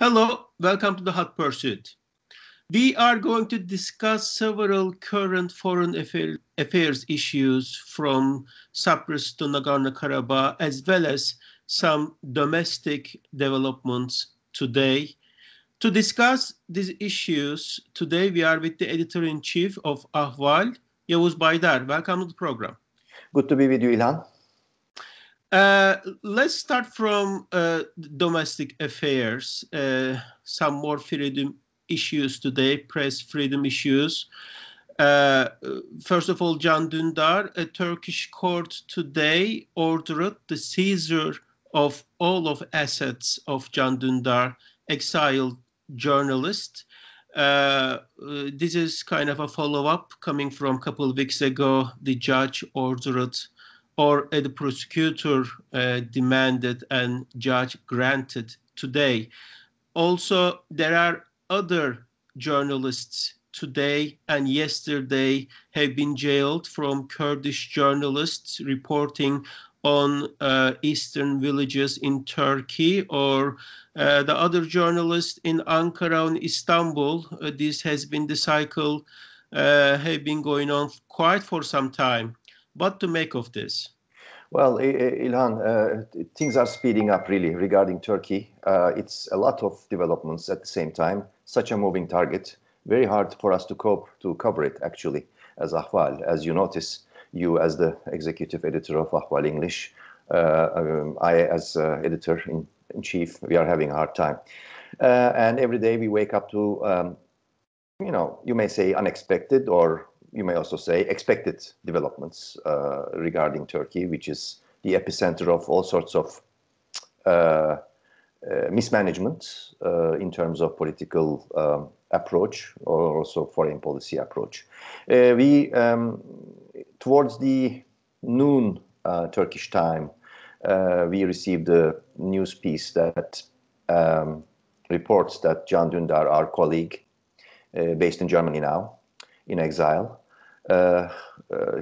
Hello, welcome to the Hot Pursuit. We are going to discuss several current foreign affairs issues from Cyprus to Nagorno-Karabakh, as well as some domestic developments today. To discuss these issues, today we are with the editor-in-chief of Ahval, Yavuz Baydar. Welcome to the program. Good to be with you, Ilhan. Let's start from domestic affairs. Some more freedom issues today, press freedom issues. First of all, Can Dündar, a Turkish court today ordered the seizure of all of assets of Can Dündar, exiled journalist. This is kind of a follow-up coming from a couple of weeks ago. The judge ordered, or the prosecutor demanded, and judge granted today. Also, there are other journalists today and yesterday have been jailed from Kurdish journalists reporting on eastern villages in Turkey, or the other journalists in Ankara and Istanbul. This has been the cycle, have been going on quite for some time. What to make of this? Well, Ilhan, things are speeding up really regarding Turkey. It's a lot of developments at the same time, such a moving target. Very hard for us to cover it actually as Ahval. As you notice, you as the executive editor of Ahval English, I as editor-in-chief, we are having a hard time. And every day we wake up to, you may say unexpected, or you may also say expected developments regarding Turkey, which is the epicenter of all sorts of mismanagement in terms of political approach or also foreign policy approach. Towards the noon Turkish time, we received a news piece that reports that Can Dündar, our colleague, based in Germany now, in exile,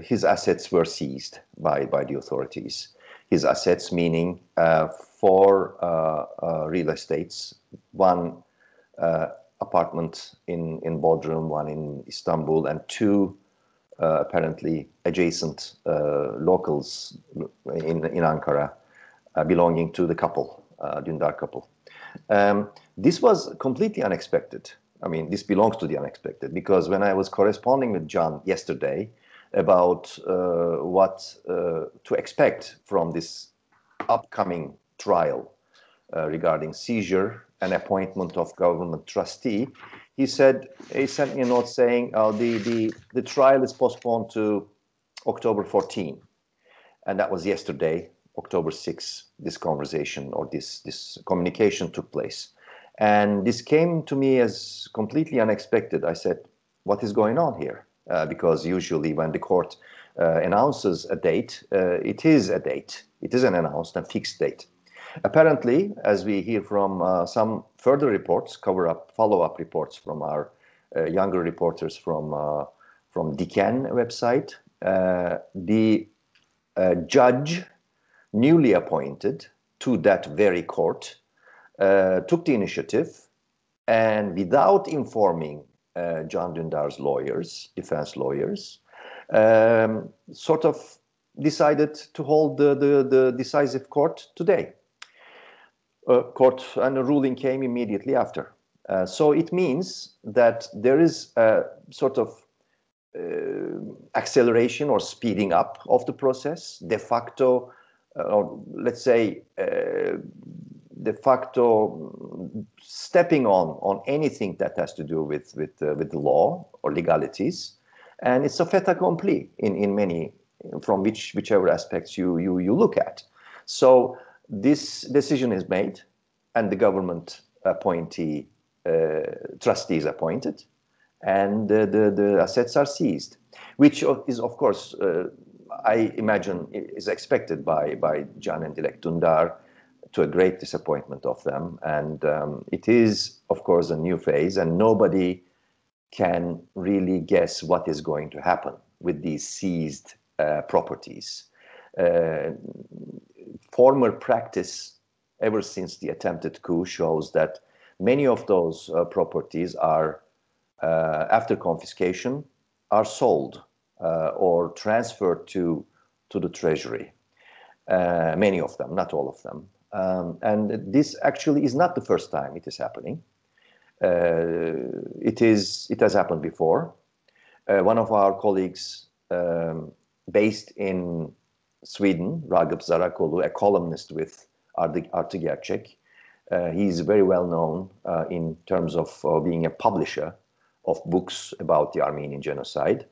his assets were seized by the authorities. His assets meaning 4 real estates, 1 apartment in Bodrum, 1 in Istanbul, and 2 apparently adjacent locals in Ankara belonging to the couple, Dündar couple. This was completely unexpected. I mean, this belongs to the unexpected, because when I was corresponding with Can yesterday about what to expect from this upcoming trial regarding seizure and appointment of government trustee, he sent me a note saying the trial is postponed to October 14, and that was yesterday, October 6. This conversation or this communication took place. And this came to me as completely unexpected. I said, what is going on here? Because usually when the court announces a date, it is a date. It is an announced and fixed date. Apparently, as we hear from some further reports, follow-up reports from our younger reporters from Diken website, the judge newly appointed to that very court took the initiative, and without informing Can Dündar's lawyers, defense lawyers, sort of decided to hold the decisive court today. Court and the ruling came immediately after. So it means that there is a sort of acceleration or speeding up of the process, de facto, or let's say de facto stepping on anything that has to do with the law or legalities, and it's a fait accompli in many, from whichever aspects you look at. So this decision is made, and the government appointee trustee is appointed, and the assets are seized, which is of course I imagine is expected by Can and Dilek Dündar, to a great disappointment of them. And it is, of course, a new phase, and nobody can really guess what is going to happen with these seized properties. Former practice, ever since the attempted coup, shows that Many of those properties are, after confiscation, are sold or transferred to the treasury. Many of them, not all of them. And this actually is not the first time it is happening. It has happened before. One of our colleagues based in Sweden, Ragıp Zarakolu, a columnist with Artı Gerçek, he's very well known in terms of being a publisher of books about the Armenian genocide.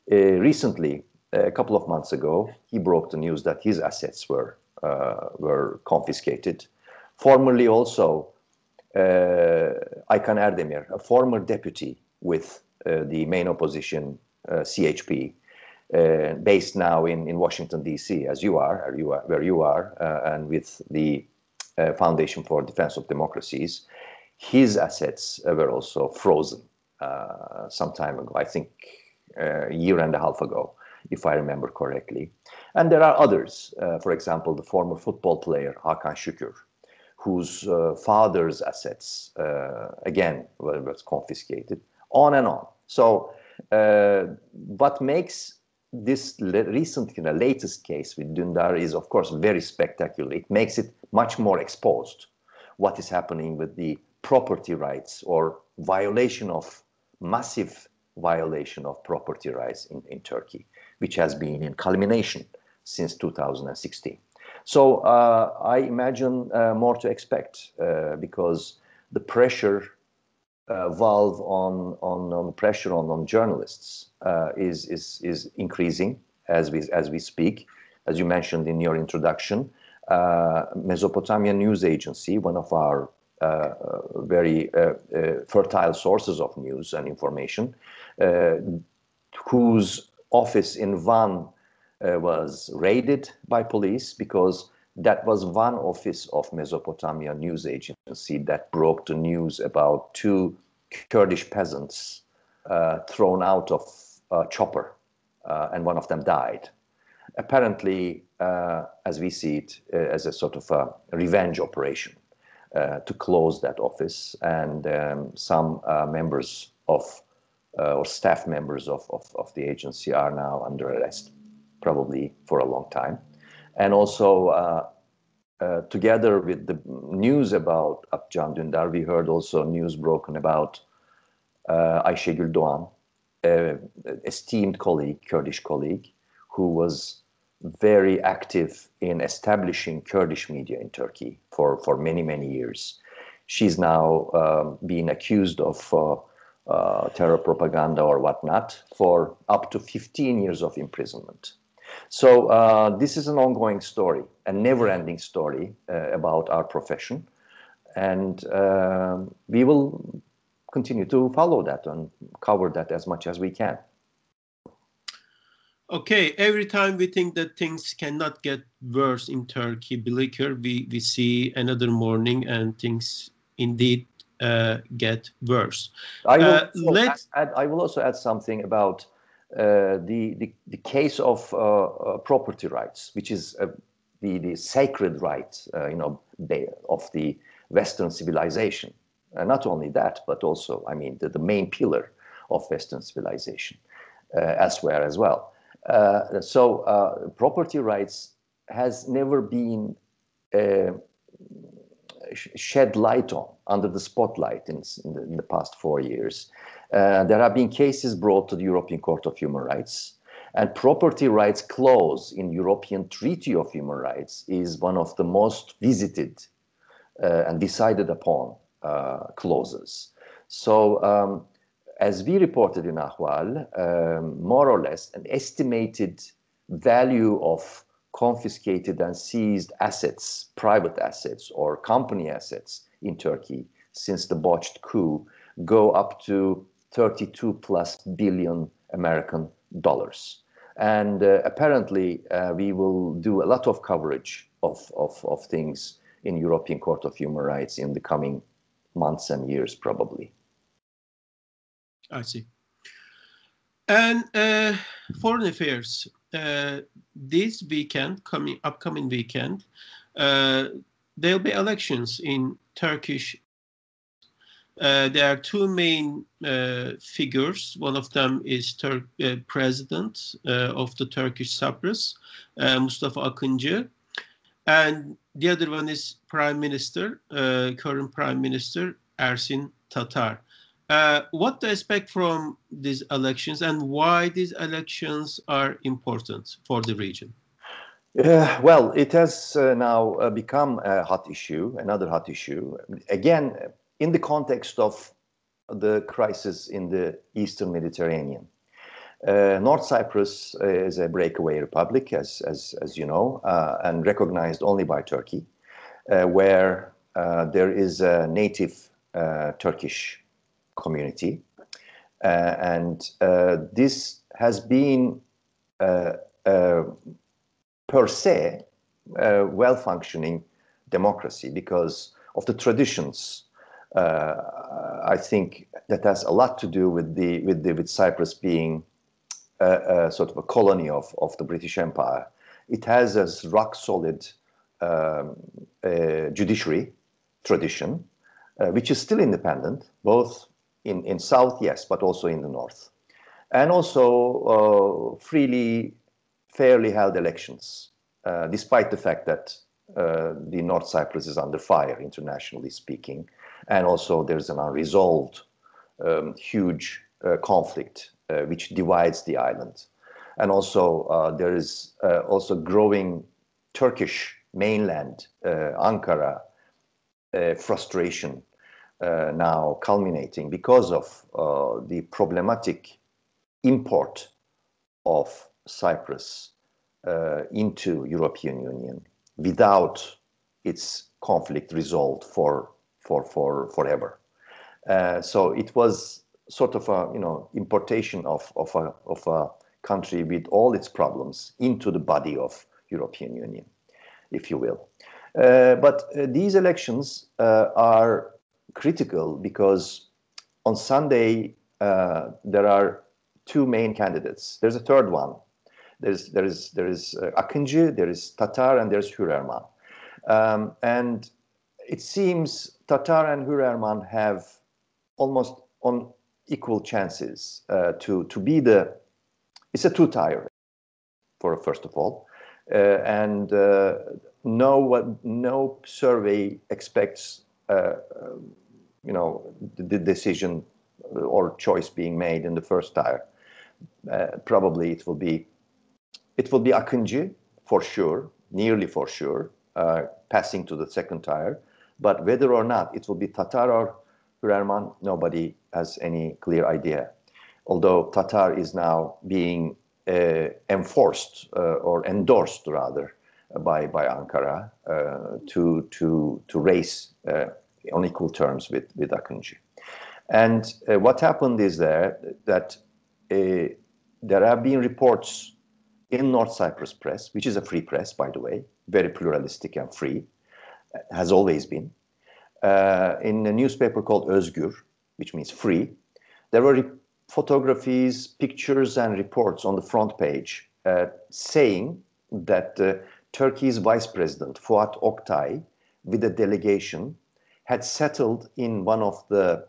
Recently, a couple of months ago, he broke the news that his assets were confiscated. Formerly also, Aykan Erdemir, a former deputy with the main opposition, CHP, based now in Washington, D.C., as you are, where you are, and with the Foundation for Defense of Democracies, his assets were also frozen some time ago, I think a year and a half ago, if I remember correctly. And there are others, for example, the former football player Hakan Şükür, whose father's assets, again, was confiscated, on and on. So what makes this latest case with Dündar is, of course, very spectacular. It makes it much more exposed, what is happening with the property rights or massive violation of property rights in Turkey, which has been in culmination since 2016. So I imagine more to expect because the pressure valve on pressure on journalists is increasing as we speak. As you mentioned in your introduction, Mesopotamia News Agency, one of our very fertile sources of news and information, whose office in Van was raided by police because that was one office of Mesopotamia News Agency that broke the news about two Kurdish peasants thrown out of a chopper, and one of them died. Apparently, as we see it, as a sort of a revenge operation to close that office, and some members of or staff members of the agency are now under arrest, probably for a long time. And also, together with the news about Can Dündar, we heard also news broken about Ayşegül Doğan, esteemed colleague, Kurdish colleague, who was very active in establishing Kurdish media in Turkey for many, many years. She's now being accused of terror propaganda or whatnot for up to 15 years of imprisonment. So this is an ongoing story, a never-ending story about our profession. And we will continue to follow that and cover that as much as we can. Okay, every time we think that things cannot get worse in Turkey, Biliker, we see another morning and things indeed get worse. I will also add something about the case of property rights, which is the sacred right, of the Western civilization. Not only that, but also, I mean, the main pillar of Western civilization elsewhere as well. So property rights has never been shed light on, under the spotlight in the past 4 years. There have been cases brought to the European Court of Human Rights, and property rights clause in European Treaty of Human Rights is one of the most visited and decided upon clauses. So as we reported in Ahval, more or less an estimated value of confiscated and seized assets, private assets or company assets in Turkey since the botched coup go up to 32+ billion American dollars. And apparently we will do a lot of coverage of things in European Court of Human Rights in the coming months and years, probably. I see. And foreign affairs. This weekend, upcoming weekend, there'll be elections in Turkish There are two main figures. One of them is President of the Turkish Cyprus, Mustafa Akıncı, and the other one is Prime Minister, current Prime Minister Ersin Tatar. What to expect from these elections, and why these elections are important for the region? Well, it has now become a hot issue, another hot issue. Again, in the context of the crisis in the Eastern Mediterranean. North Cyprus is a breakaway republic, as you know, and recognized only by Turkey, where there is a native Turkish community. And this has been per se well-functioning democracy because of the traditions. I think that has a lot to do with Cyprus being sort of a colony of the British Empire. It has a rock-solid judiciary tradition, which is still independent, both in south, yes, but also in the north. And also fairly held elections, despite the fact that the North Cyprus is under fire, internationally speaking. And also there's an unresolved huge conflict which divides the island. And also there is also growing Turkish mainland, Ankara, frustration now culminating because of the problematic import of Cyprus into European Union without its conflict resolved for forever. So it was sort of a importation of a country with all its problems into the body of European Union, if you will. But these elections are critical because on Sunday there are two main candidates. There's a third one. There is Akıncı, there is Tatar, and there's Hürerman. And it seems Tatar and Hürerman have almost on equal chances to be the. It's a two-tier, first of all, and no survey expects the decision or choice being made in the first tier. Probably it will be Akıncı for sure, nearly for sure, passing to the second tier. But whether or not it will be Tatar or Hürerman, nobody has any clear idea. Although Tatar is now being enforced or endorsed rather by Ankara to race on equal terms with Akıncı. And what happened is that there have been reports in North Cyprus press, which is a free press, by the way, very pluralistic and free, has always been. In a newspaper called Özgür, which means free, there were photographies, pictures, and reports on the front page saying that Turkey's vice president, Fuat Oktay, with a delegation, had settled in one of the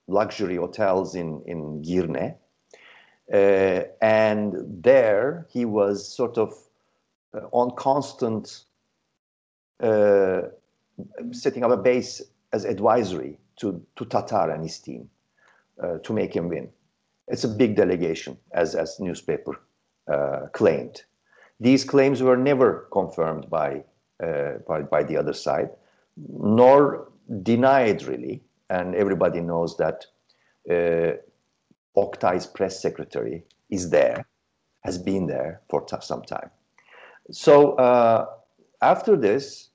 luxury hotels in Girne. And there he was sort of on constant setting up a base as advisory to Tatar and his team to make him win. It's a big delegation, as newspaper claimed. These claims were never confirmed by the other side, nor denied really. And everybody knows that Oktay's press secretary is there, has been there for some time. So after this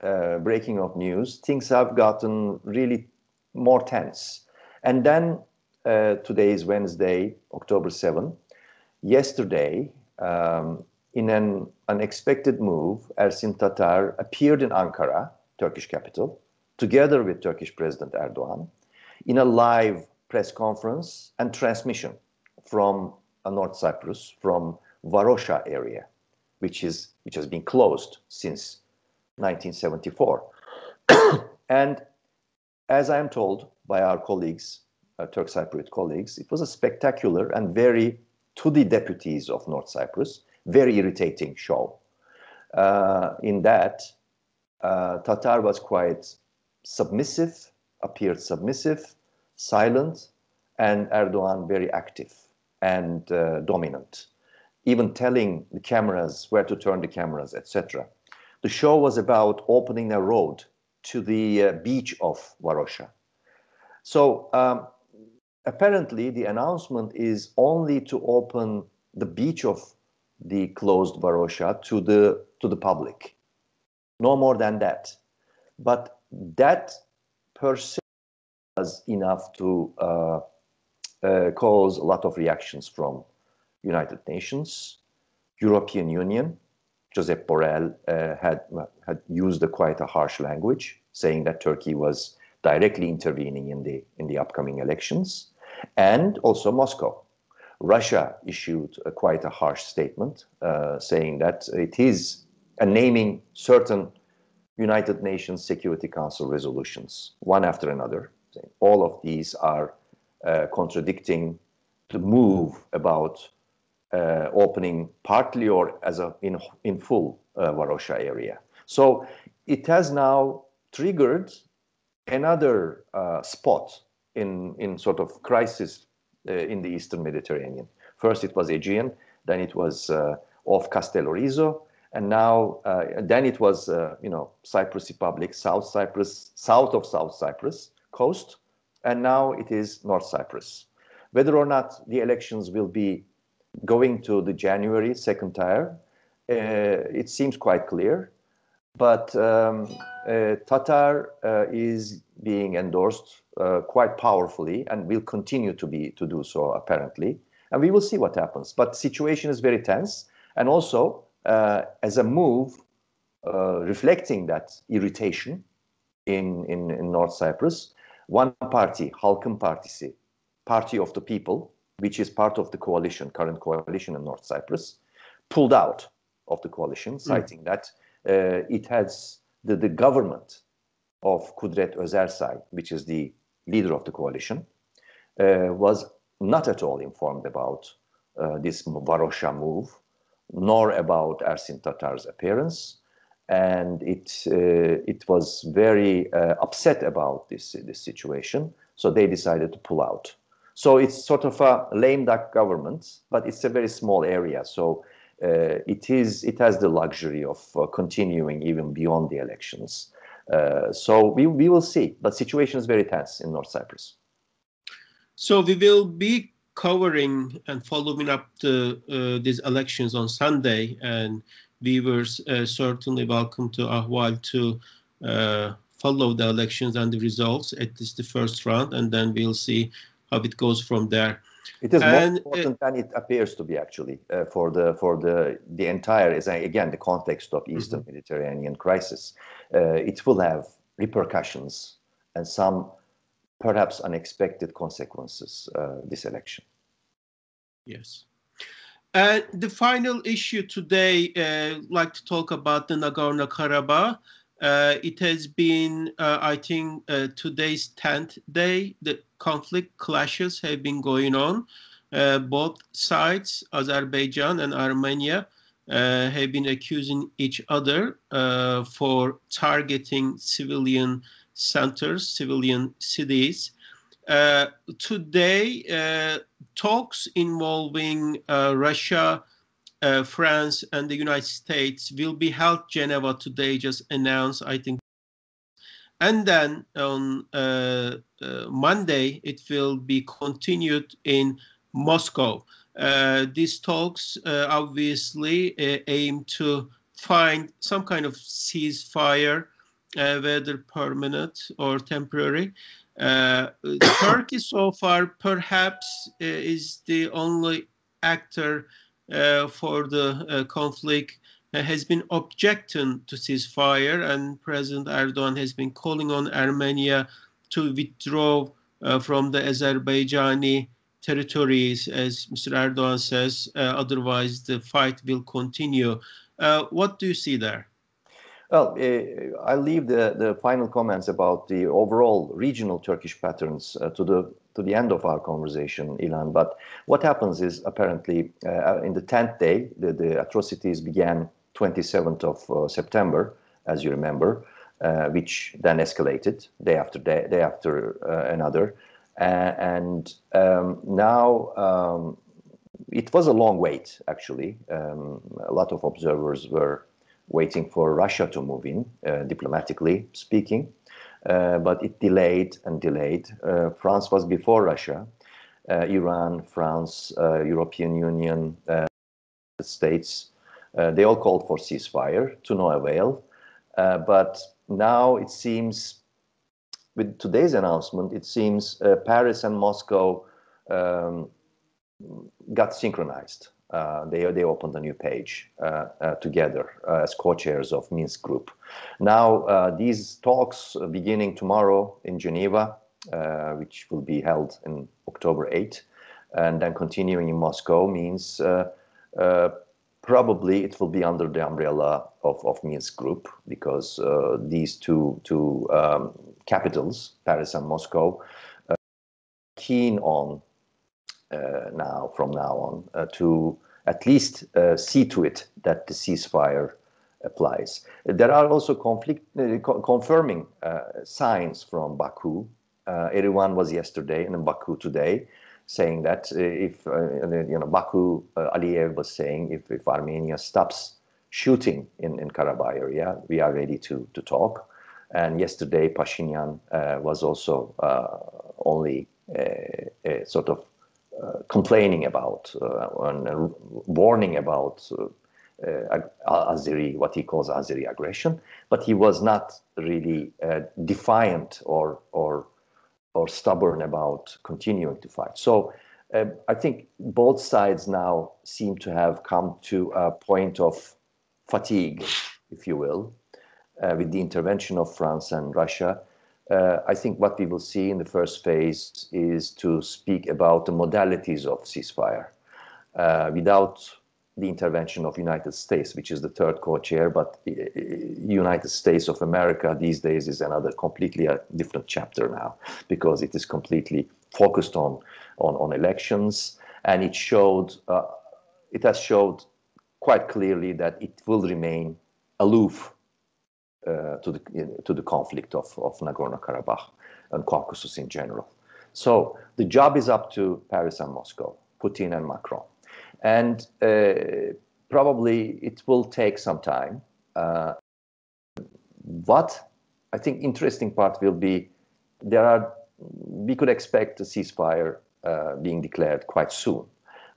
breaking of news, things have gotten really more tense. And then today is Wednesday, October 7. Yesterday, in an unexpected move, Ersin Tatar appeared in Ankara, Turkish capital, together with Turkish President Erdoğan, in a live press conference and transmission from North Cyprus, from Varosha area, which has been closed since 1974. And as I am told, by our colleagues, Turk Cypriot colleagues. It was a spectacular and very, to the deputies of North Cyprus, very irritating show. In that, Tatar was quite submissive, appeared submissive, silent, and Erdoğan very active and dominant, even telling the cameras where to turn the cameras, etc. The show was about opening a road to the beach of Varosha. So apparently the announcement is only to open the beach of the closed Varosha to the public. No more than that. But that per se was enough to cause a lot of reactions from United Nations, European Union. Josep Borrell had used quite a harsh language, saying that Turkey was directly intervening in the upcoming elections, and also Moscow. Russia issued quite a harsh statement, saying that it is naming certain United Nations Security Council resolutions, one after another. All of these are contradicting the move about opening partly or as in full Varosha area. So it has now triggered another spot in sort of crisis in the Eastern Mediterranean. First it was Aegean, then it was off Castellorizo, and now then it was Cyprus Republic, South Cyprus, south of South Cyprus coast, and now it is North Cyprus. Whether or not the elections will be going to the January second tier, it seems quite clear. But Tatar is being endorsed quite powerfully and will continue to do so apparently. And we will see what happens. But the situation is very tense. And also, as a move, reflecting that irritation in North Cyprus, one party, Halkın Partisi, Party of the People, which is part of the coalition, current coalition in North Cyprus, pulled out of the coalition, citing that it has the government of Kudret Özersay, which is the leader of the coalition, was not at all informed about this Varosha move, nor about Ersin Tatar's appearance, and it was very upset about this situation. So they decided to pull out. So it's sort of a lame duck government, but it's a very small area. So it has the luxury of continuing even beyond the elections. So we will see, but situation is very tense in North Cyprus. So we will be covering and following up these elections on Sunday, and viewers certainly welcome to Ahval to follow the elections and the results, at least the first round, and then we'll see how it goes from there. It is more important than it appears to be, actually, for the entire, again, the context of Eastern Mediterranean crisis. It will have repercussions and some perhaps unexpected consequences, this election. Yes. The final issue today, I'd like to talk about the Nagorno-Karabakh. It has been, I think, today's 10th day. The conflict clashes have been going on. Both sides, Azerbaijan and Armenia, have been accusing each other for targeting civilian centers, civilian cities. Today, talks involving Russia, France, and the United States will be held Geneva today, just announced, I think. And then on Monday, it will be continued in Moscow. These talks obviously aim to find some kind of ceasefire, whether permanent or temporary. Turkey so far perhaps is the only actor for the conflict, has been objecting to ceasefire, and President Erdoğan has been calling on Armenia to withdraw from the Azerbaijani territories, as Mr. Erdoğan says, otherwise the fight will continue. What do you see there? Well, I'll leave the final comments about the overall regional Turkish patterns to the end of our conversation, Ilan. But what happens is apparently in the 10th day, the atrocities began 27th of September, as you remember, which then escalated day after another. Now it was a long wait, actually. A lot of observers were waiting for Russia to move in, diplomatically speaking, but it delayed and delayed. France was before Russia. Iran, France, European Union, States, they all called for ceasefire to no avail. But now it seems, with today's announcement, it seems Paris and Moscow got synchronized. They opened a new page together as co-chairs of Minsk Group. Now these talks beginning tomorrow in Geneva, which will be held in October 8th, and then continuing in Moscow, means probably it will be under the umbrella of Minsk Group, because these two capitals, Paris and Moscow, are keen on from now on to at least see to it that the ceasefire applies. There are also confirming signs from Baku. Erdoğan was yesterday and in Baku today, saying that if Baku, Aliyev was saying if Armenia stops shooting in Karabakh area, we are ready to talk. And yesterday Pashinyan was also only sort of complaining about and warning about Azeri, what he calls Azeri aggression, but he was not really defiant or stubborn about continuing to fight. So I think both sides now seem to have come to a point of fatigue, if you will, with the intervention of France and Russia. I think what we will see in the first phase is to speak about the modalities of ceasefire without the intervention of United States, which is the third co-chair, but United States of America these days is another completely different chapter now, because it is completely focused on elections, and it has showed quite clearly that it will remain aloof to the conflict of Nagorno-Karabakh and Caucasus in general. So the job is up to Paris and Moscow, Putin and Macron. And probably it will take some time. What I think interesting part will be, we could expect a ceasefire being declared quite soon.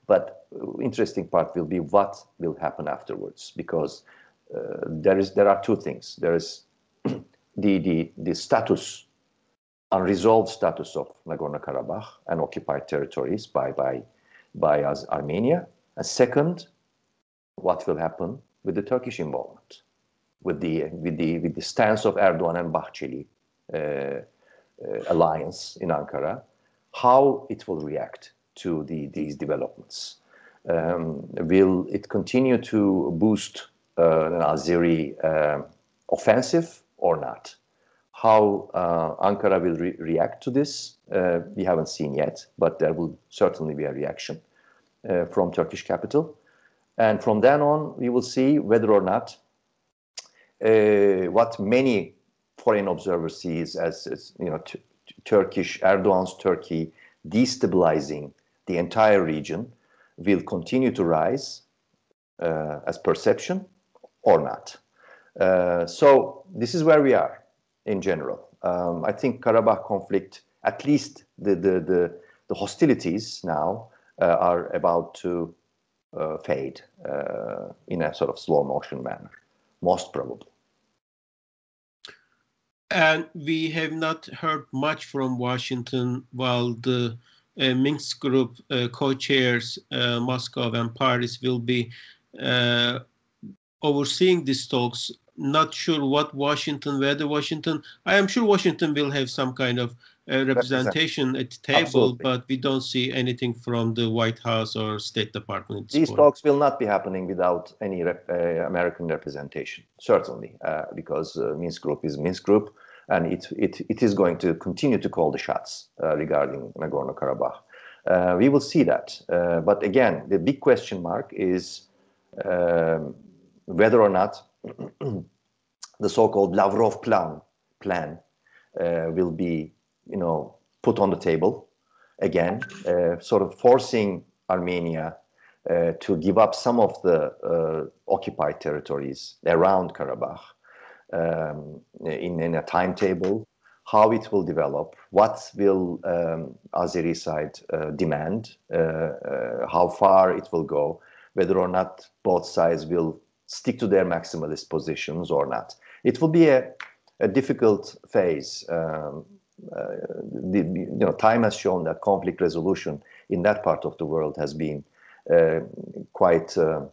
But interesting part will be what will happen afterwards, because there are two things. There is the status, unresolved status of Nagorno-Karabakh and occupied territories by Armenia. And second, what will happen with the Turkish involvement, with the stance of Erdoğan and Bahçeli alliance in Ankara, how it will react to these developments. Will it continue to boost an Azeri offensive or not? How Ankara will react to this, we haven't seen yet, but there will certainly be a reaction from Turkish capital. And from then on, we will see whether or not what many foreign observers see as Erdoğan's Turkey destabilizing the entire region will continue to rise as perception or not. So this is where we are in general. I think Karabakh conflict, at least the hostilities now are about to fade in a sort of slow motion manner, most probably. And we have not heard much from Washington, while the Minsk Group co-chairs Moscow and Paris will be overseeing these talks. not sure whether Washington, I am sure Washington will have some kind of Represent. representation at the table, Absolutely. but we don't see anything from the White House or State Department at this These point. talks will not be happening without any American representation, certainly, because Minsk Group is Minsk Group, and it is going to continue to call the shots regarding Nagorno-Karabakh. We will see that. But again, the big question mark is whether or not the so-called Lavrov plan will be, put on the table again, sort of forcing Armenia to give up some of the occupied territories around Karabakh in a timetable, how it will develop, what will Azeri side demand, how far it will go, whether or not both sides will stick to their maximalist positions or not. It will be a difficult phase. Time has shown that conflict resolution in that part of the world has been quite an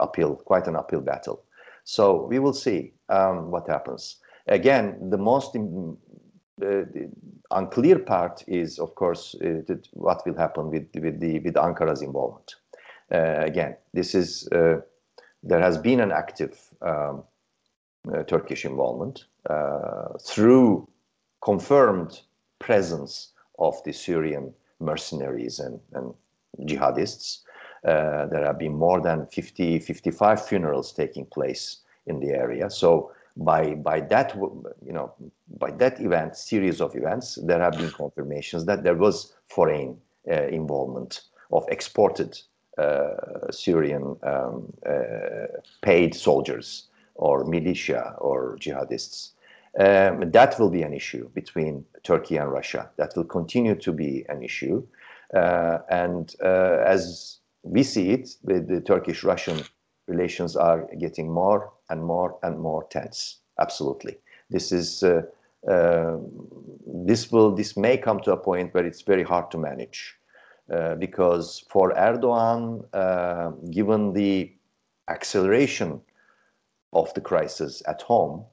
uphill battle. So we will see what happens. Again, the most unclear part is, of course, what will happen with Ankara's involvement. Again, this is there has been an active Turkish involvement through confirmed presence of the Syrian mercenaries and jihadists. There have been more than 55 funerals taking place in the area. So by that series of events, there have been confirmations that there was foreign involvement of exported Syrian paid soldiers or militia or jihadists. That will be an issue between Turkey and Russia. That will continue to be an issue. And as we see it, the Turkish-Russian relations are getting more and more and more tense. Absolutely. This may come to a point where it's very hard to manage. Because for Erdoğan, given the acceleration of the crisis at home,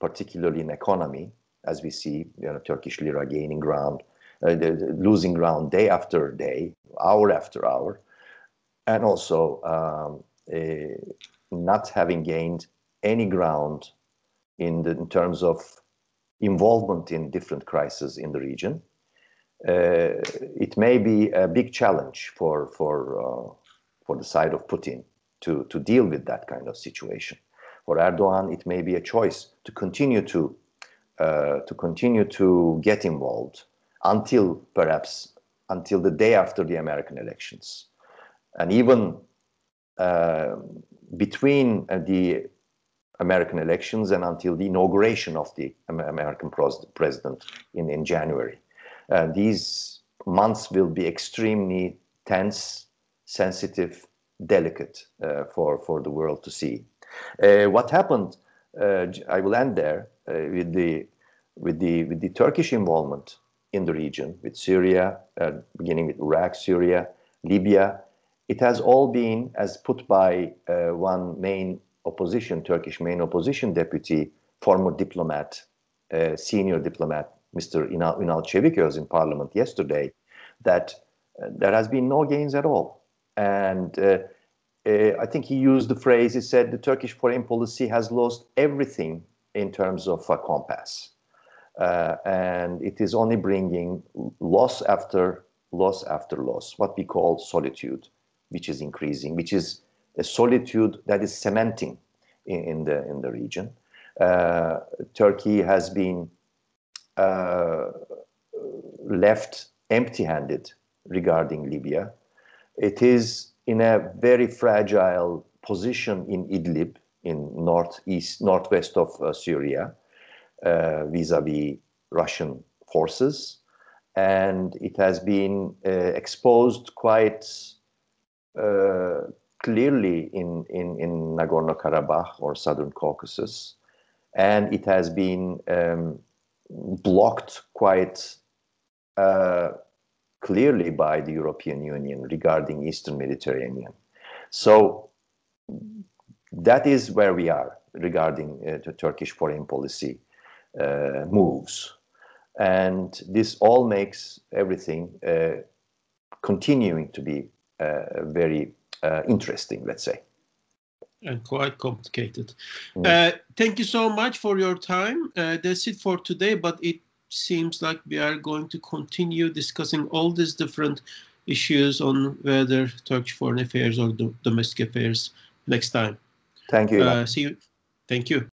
particularly in economy, as we see, Turkish lira gaining ground, losing ground day after day, hour after hour, and also not having gained any ground in terms of involvement in different crises in the region. It may be a big challenge for the side of Putin to deal with that kind of situation. For Erdoğan, it may be a choice to continue to get involved until the day after the American elections, and even between the American elections and until the inauguration of the American president in January. These months will be extremely tense, sensitive, delicate for the world to see. What happened? I will end there with the Turkish involvement in the region, with Syria, beginning with Iraq, Syria, Libya. It has all been, as put by one Turkish main opposition deputy, former diplomat, senior diplomat, Mr. Ünal Çeviköz in Parliament yesterday, that there has been no gains at all. And I think he used the phrase, he said the Turkish foreign policy has lost everything in terms of a compass. And it is only bringing loss after loss after loss, what we call solitude, which is increasing, which is a solitude that is cementing in the region. Turkey has been left empty-handed regarding Libya. It is in a very fragile position in Idlib, in northwest of Syria, vis-a-vis Russian forces, and it has been exposed quite clearly in Nagorno-Karabakh or Southern Caucasus, and it has been blocked quite clearly by the European Union regarding Eastern Mediterranean. So that is where we are regarding the Turkish foreign policy moves. And this all makes everything continuing to be very interesting, let's say. And quite complicated. Mm. Thank you so much for your time. That's it for today, but it seems like we are going to continue discussing all these different issues on whether Turkish foreign affairs or domestic affairs next time. Thank you, Ivan. See you. Thank you.